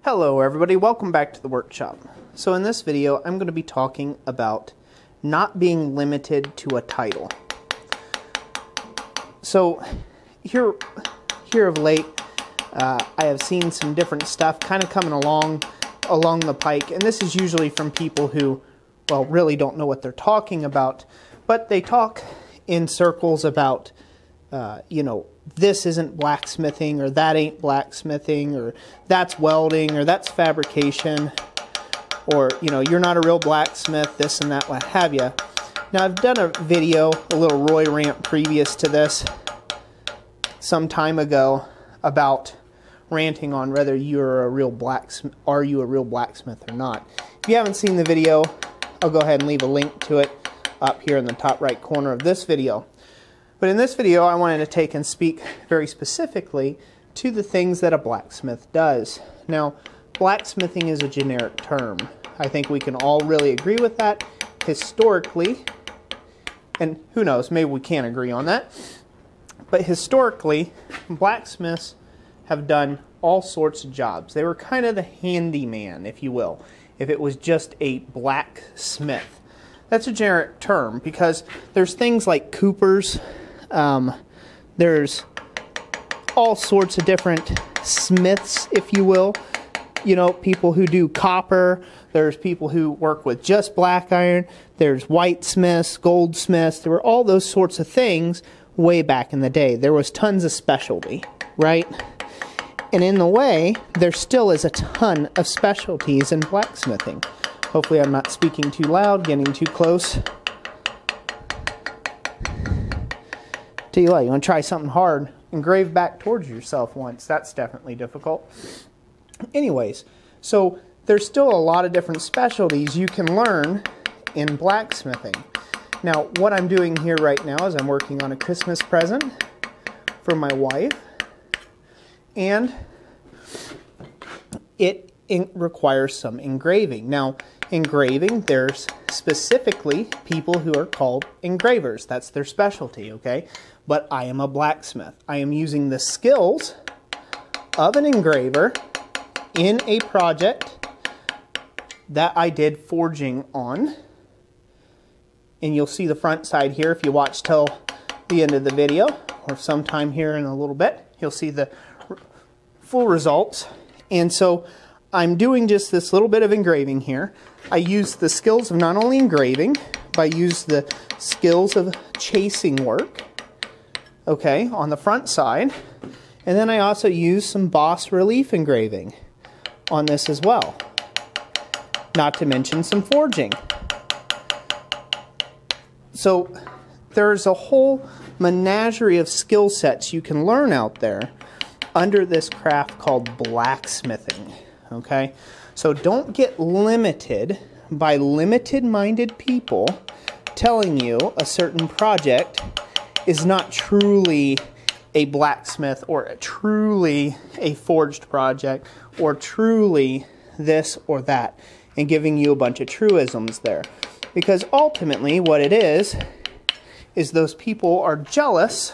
Hello everybody, welcome back to the workshop. So in this video I'm going to be talking about not being limited to a title. So here of late I have seen some different stuff kind of coming along the pike, and this is usually from people who, well, really don't know what they're talking about, but they talk in circles about this isn't blacksmithing, or that ain't blacksmithing, or that's welding, or that's fabrication, or, you're not a real blacksmith, this and that, what have you. Now, I've done a video, a little Roy rant previous to this, some time ago, about ranting on whether you're a real blacksmith, are you a real blacksmith or not. If you haven't seen the video, I'll go ahead and leave a link to it up here in the top right corner of this video. But in this video, I wanted to take and speak very specifically to the things that a blacksmith does. Now, blacksmithing is a generic term. I think we can all really agree with that historically, and who knows, maybe we can't agree on that. But historically, blacksmiths have done all sorts of jobs. They were kind of the handyman, if you will, if it was just a blacksmith. That's a generic term because there's things like coopers. There's all sorts of different smiths, if you will. People who do copper. There's people who work with just black iron. There's whitesmiths, goldsmiths. There were all those sorts of things way back in the day. There was tons of specialty, right? And in the way, there still is a ton of specialties in blacksmithing. Hopefully I'm not speaking too loud, getting too close. Tell you what, you want to try something hard, engrave back towards yourself once. That's definitely difficult. Anyways, so there's still a lot of different specialties you can learn in blacksmithing. Now, what I'm doing here right now is I'm working on a Christmas present for my wife, and it requires some engraving. Now, engraving, there's specifically people who are called engravers. That's their specialty, okay? But I am a blacksmith. I am using the skills of an engraver in a project that I did forging on. And you'll see the front side here if you watch till the end of the video, or sometime here in a little bit. You'll see the full results. And so I'm doing just this little bit of engraving here. I use the skills of not only engraving, but I use the skills of chasing work, okay, on the front side. And then I also use some boss relief engraving on this as well. Not to mention some forging. So there's a whole menagerie of skill sets you can learn out there under this craft called blacksmithing. Okay, so don't get limited by limited-minded people telling you a certain project is not truly a blacksmith, or truly a forged project, or truly this or that, and giving you a bunch of truisms there. Because ultimately what it is those people are jealous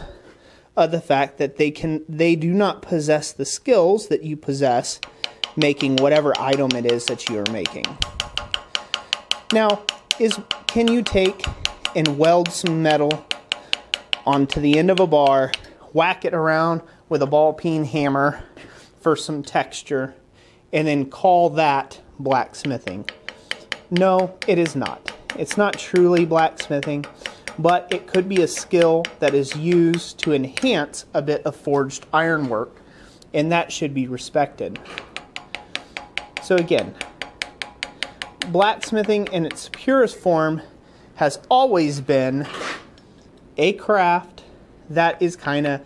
of the fact that they do not possess the skills that you possess making whatever item it is that you are making. Now, can you take and weld some metal onto the end of a bar, whack it around with a ball-peen hammer for some texture, and then call that blacksmithing? No, it is not. It's not truly blacksmithing, but it could be a skill that is used to enhance a bit of forged ironwork, and that should be respected. So again, blacksmithing in its purest form has always been a craft that is kind of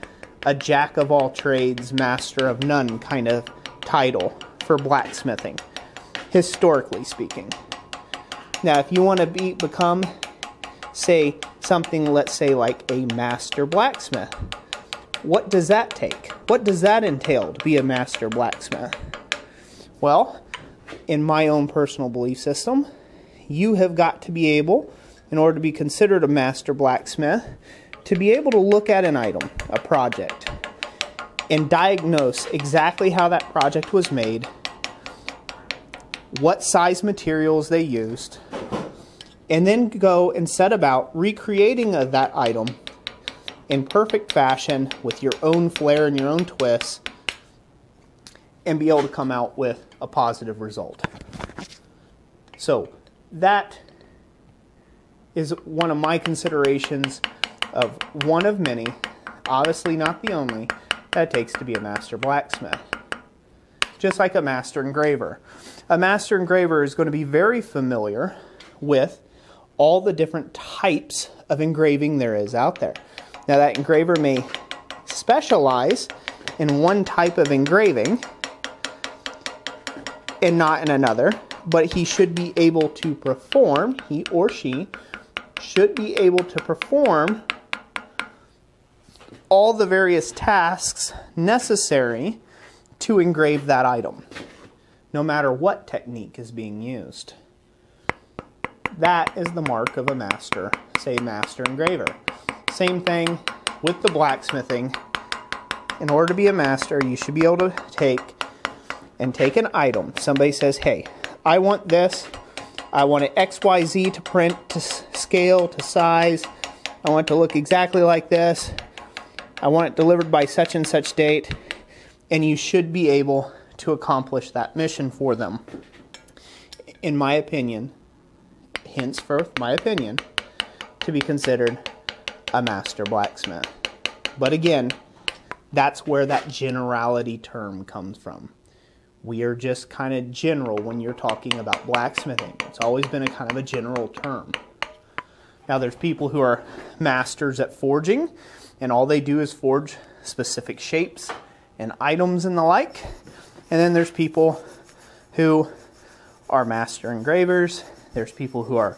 a jack of all trades, master of none kind of title for blacksmithing, historically speaking. Now, if you want to become, say, something, let's say, like a master blacksmith, what does that take? What does that entail to be a master blacksmith? Well, in my own personal belief system, you have got to be able, in order to be considered a master blacksmith, to be able to look at an item, a project, and diagnose exactly how that project was made, what size materials they used, and then go and set about recreating that item in perfect fashion with your own flair and your own twists, and be able to come out with a positive result. So that is one of my considerations of one of many, obviously not the only, that it takes to be a master blacksmith. Just like a master engraver. A master engraver is going to be very familiar with all the different types of engraving there is out there. Now that engraver may specialize in one type of engraving and not in another, but he should be able to perform, he or she should be able to perform all the various tasks necessary to engrave that item, no matter what technique is being used. That is the mark of a master, say master engraver. Same thing with the blacksmithing. In order to be a master, you should be able to take an item. Somebody says, hey, I want this. I want it XYZ to print, to scale, to size. I want it to look exactly like this. I want it delivered by such and such date. And you should be able to accomplish that mission for them. In my opinion, henceforth my opinion, to be considered a master blacksmith. But again, that's where that generality term comes from. We are just kind of general when you're talking about blacksmithing. It's always been a kind of a general term. Now there's people who are masters at forging, and all they do is forge specific shapes and items and the like. And then there's people who are master engravers. There's people who are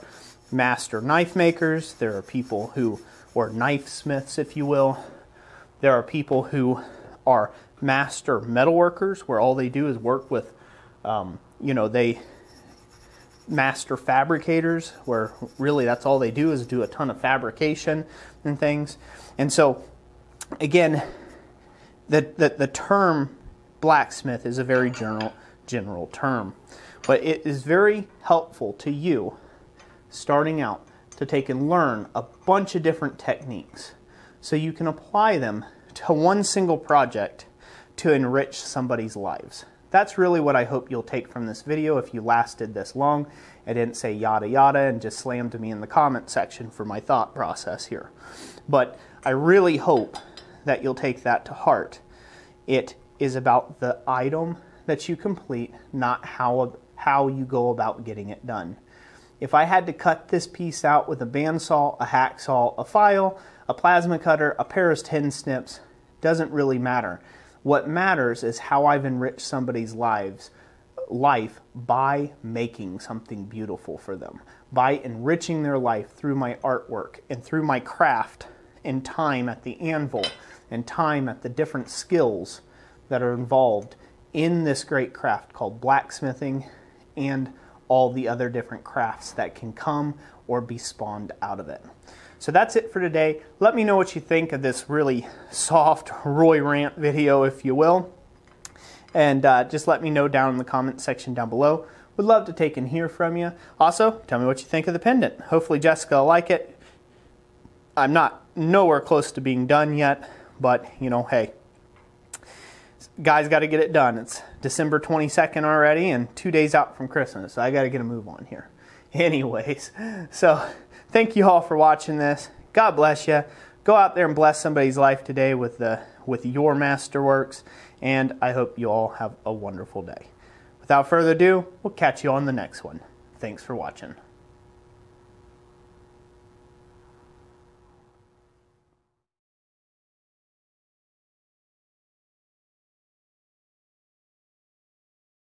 master knife makers. There are people who are knife smiths, if you will. There are people who are master metalworkers, where all they do is work with, they master fabricators, where really that's all they do is do a ton of fabrication and things. And so, again, the term blacksmith is a very general term, but it is very helpful to you starting out to take and learn a bunch of different techniques so you can apply them to one single project to enrich somebody's lives. That's really what I hope you'll take from this video if you lasted this long. I didn't say yada yada and just slammed me in the comment section for my thought process here. But I really hope that you'll take that to heart. It is about the item that you complete, not how you go about getting it done. If I had to cut this piece out with a bandsaw, a hacksaw, a file, a plasma cutter, a pair of tin snips, doesn't really matter. What matters is how I've enriched somebody's life by making something beautiful for them, by enriching their life through my artwork and through my craft and time at the anvil and time at the different skills that are involved in this great craft called blacksmithing and all the other different crafts that can come or be spawned out of it. So that's it for today. Let me know what you think of this really soft Roy rant video, if you will. And just let me know down in the comment section down below. Would love to take and hear from you. Also, tell me what you think of the pendant. Hopefully Jessica will like it. I'm not nowhere close to being done yet, but hey, guys got to get it done. It's December 22nd already and 2 days out from Christmas, so I got to get a move on here. Anyways, so thank you all for watching this. God bless you. Go out there and bless somebody's life today with your masterworks, and I hope you all have a wonderful day. Without further ado, we'll catch you on the next one. Thanks for watching.